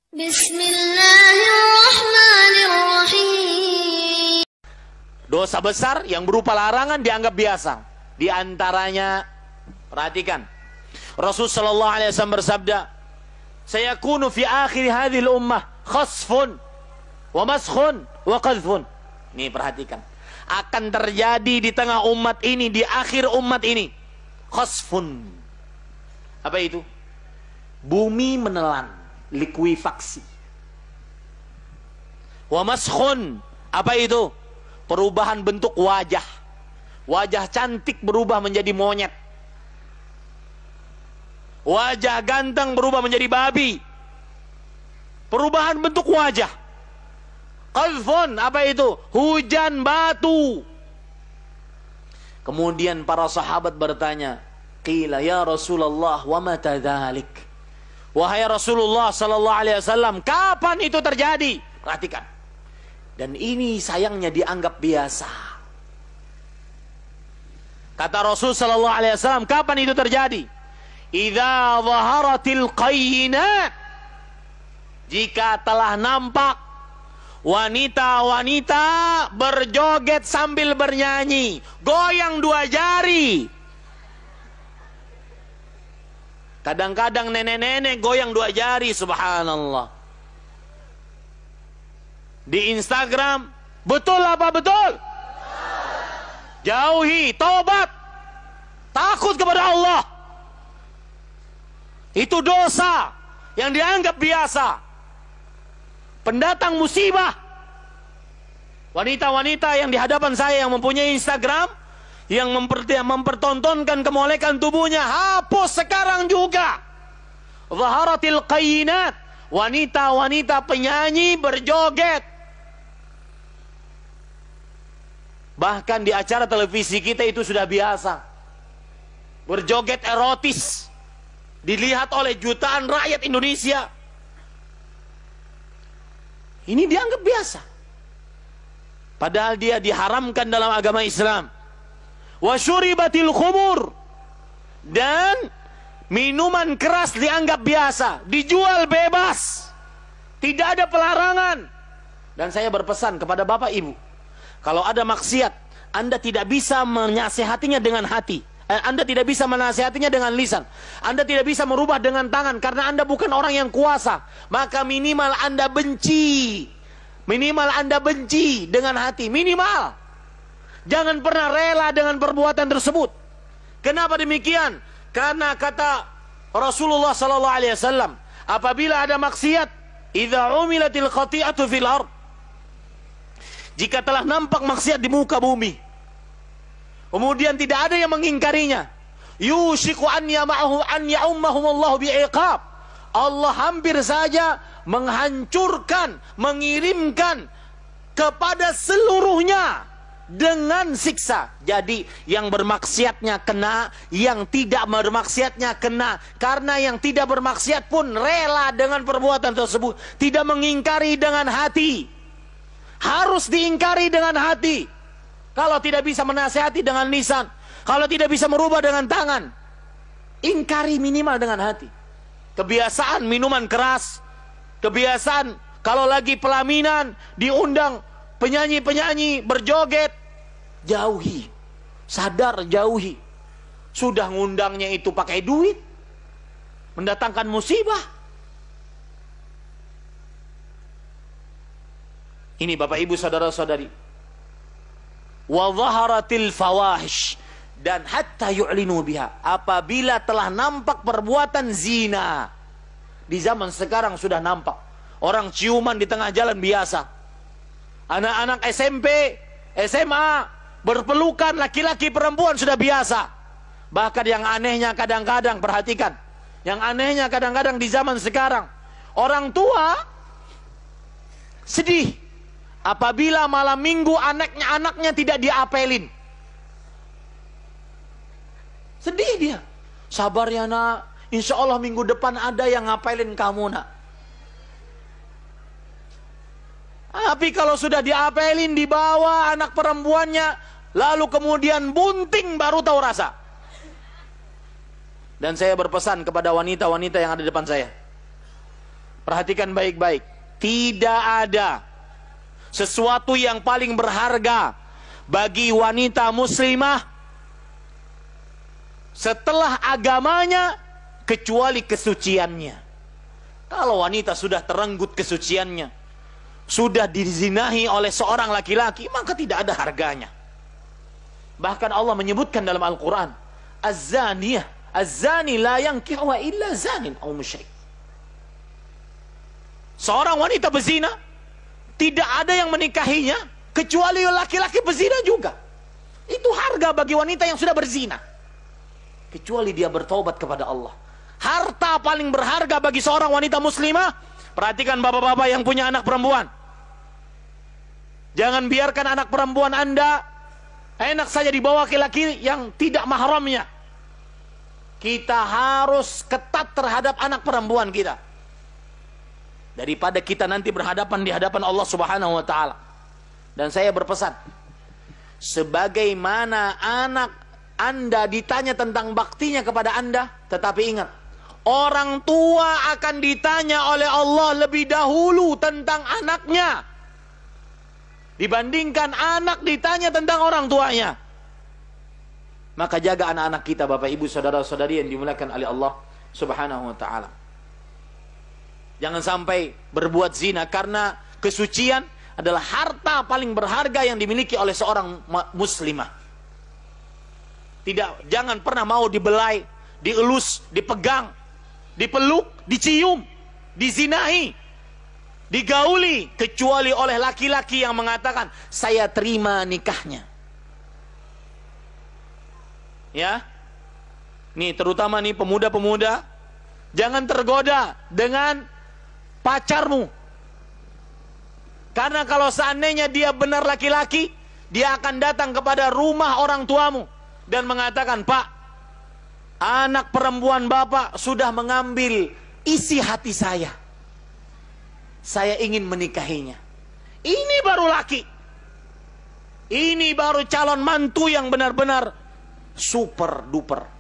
Bismillahirrahmanirrahim. Dosa besar yang berupa larangan dianggap biasa. Di antaranya, perhatikan, Rasul sallallahu alaihi wasallam bersabda, "Sayakunu fi akhir hadhil ummah khasfun wa maskhun wa qadhfun." Nih perhatikan, akan terjadi di tengah umat ini, di akhir umat ini, khasfun. Apa itu? Bumi menelan, likuifaksi. Wa maskhun, apa itu? Perubahan bentuk wajah. Wajah cantik berubah menjadi monyet. Wajah ganteng berubah menjadi babi. Perubahan bentuk wajah. Qadhfun, apa itu? Hujan batu. Kemudian para sahabat bertanya, qila ya Rasulullah wa mata dzalik? Wahai Rasulullah sallallahu alaihi wasallam, kapan itu terjadi? Perhatikan. Dan ini sayangnya dianggap biasa. Kata Rasul sallallahu alaihi wasallam, kapan itu terjadi? Idza dhaharatil qayyinat. Jika telah nampak wanita-wanita berjoget sambil bernyanyi, goyang dua jari. Kadang-kadang nenek-nenek goyang dua jari, subhanallah. Di Instagram, betul apa betul? Jauhi, tobat, takut kepada Allah. Itu dosa yang dianggap biasa, pendatang musibah. Wanita-wanita yang di hadapan saya yang mempunyai Instagram, yang mempertontonkan kemolekan tubuhnya, hapus sekarang juga. Zaharatil qayyinat, wanita-wanita penyanyi berjoget. Bahkan di acara televisi kita itu sudah biasa. Berjoget erotis dilihat oleh jutaan rakyat Indonesia. Ini dianggap biasa, padahal dia diharamkan dalam agama Islam. Wa syuribatil khumur, dan minuman keras dianggap biasa, dijual bebas, tidak ada pelarangan. Dan saya berpesan kepada Bapak Ibu, kalau ada maksiat, Anda tidak bisa menasihatinya dengan hati, Anda tidak bisa menasihatinya dengan lisan, Anda tidak bisa merubah dengan tangan, karena Anda bukan orang yang kuasa. Maka minimal Anda benci, minimal Anda benci dengan hati, minimal. Jangan pernah rela dengan perbuatan tersebut. Kenapa demikian? Karena kata Rasulullah sallallahu alaihi wasallam, apabila ada maksiat, idza umilatil khati'atu fil ard, jika telah nampak maksiat di muka bumi, kemudian tidak ada yang mengingkarinya, yushiku an ya'ummahumullahu bi'iqab, Allah hampir saja menghancurkan, mengirimkan kepada seluruhnya dengan siksa. Jadi yang bermaksiatnya kena, yang tidak bermaksiatnya kena. Karena yang tidak bermaksiat pun rela dengan perbuatan tersebut, tidak mengingkari dengan hati. Harus diingkari dengan hati. Kalau tidak bisa menasihati dengan lisan, kalau tidak bisa merubah dengan tangan, ingkari minimal dengan hati. Kebiasaan minuman keras, kebiasaan kalau lagi pelaminan diundang penyanyi-penyanyi berjoget, jauhi. Sadar, jauhi. Sudah ngundangnya itu pakai duit, mendatangkan musibah. Ini Bapak Ibu saudara-saudari. Wa dhaharatil fawahish, dan hatta yu'linu biha, apabila telah nampak perbuatan zina. Di zaman sekarang sudah nampak. Orang ciuman di tengah jalan biasa. Anak-anak SMP, SMA berpelukan laki-laki perempuan sudah biasa. Bahkan yang anehnya kadang-kadang, perhatikan, yang anehnya kadang-kadang di zaman sekarang, orang tua sedih apabila malam minggu anaknya tidak diapelin. Sedih dia. Sabar ya nak, insya Allah minggu depan ada yang ngapelin kamu nak. Tapi kalau sudah diapelin, dibawa anak perempuannya, lalu kemudian bunting, baru tahu rasa. Dan saya berpesan kepada wanita-wanita yang ada di depan saya, Perhatikan baik-baik. Tidak ada sesuatu yang paling berharga bagi wanita muslimah setelah agamanya kecuali kesuciannya. Kalau wanita sudah terenggut kesuciannya, sudah dizinahi oleh seorang laki-laki, maka tidak ada harganya. Bahkan Allah menyebutkan dalam Al-Quran, Az-zaniyah, az-zani la yankihu illa zanin aw musyrik. Seorang wanita berzina, tidak ada yang menikahinya kecuali laki-laki berzina juga. Itu harga bagi wanita yang sudah berzina, kecuali dia bertobat kepada Allah. Harta paling berharga bagi seorang wanita muslimah. Perhatikan bapak-bapak yang punya anak perempuan, jangan biarkan anak perempuan Anda enak saja dibawa laki-laki yang tidak mahramnya. Kita harus ketat terhadap anak perempuan kita, daripada kita nanti berhadapan di hadapan Allah Subhanahu wa taala. Dan saya berpesan, sebagaimana anak Anda ditanya tentang baktinya kepada Anda, tetapi ingat, orang tua akan ditanya oleh Allah lebih dahulu tentang anaknya dibandingkan anak ditanya tentang orang tuanya. Maka jaga anak-anak kita, Bapak Ibu, saudara-saudari yang dimuliakan oleh Allah Subhanahu wa taala. Jangan sampai berbuat zina, karena kesucian adalah harta paling berharga yang dimiliki oleh seorang muslimah. Jangan pernah mau dibelai, dielus, dipegang, dipeluk, dicium, dizinahi, digauli, kecuali oleh laki-laki yang mengatakan, saya terima nikahnya. Ya, nih terutama nih pemuda-pemuda, jangan tergoda dengan pacarmu, karena kalau seandainya dia benar laki-laki, dia akan datang kepada rumah orang tuamu dan mengatakan, Pak, anak perempuan Bapak sudah mengambil isi hati saya ingin menikahinya. Ini baru laki, ini baru calon mantu yang benar-benar super duper.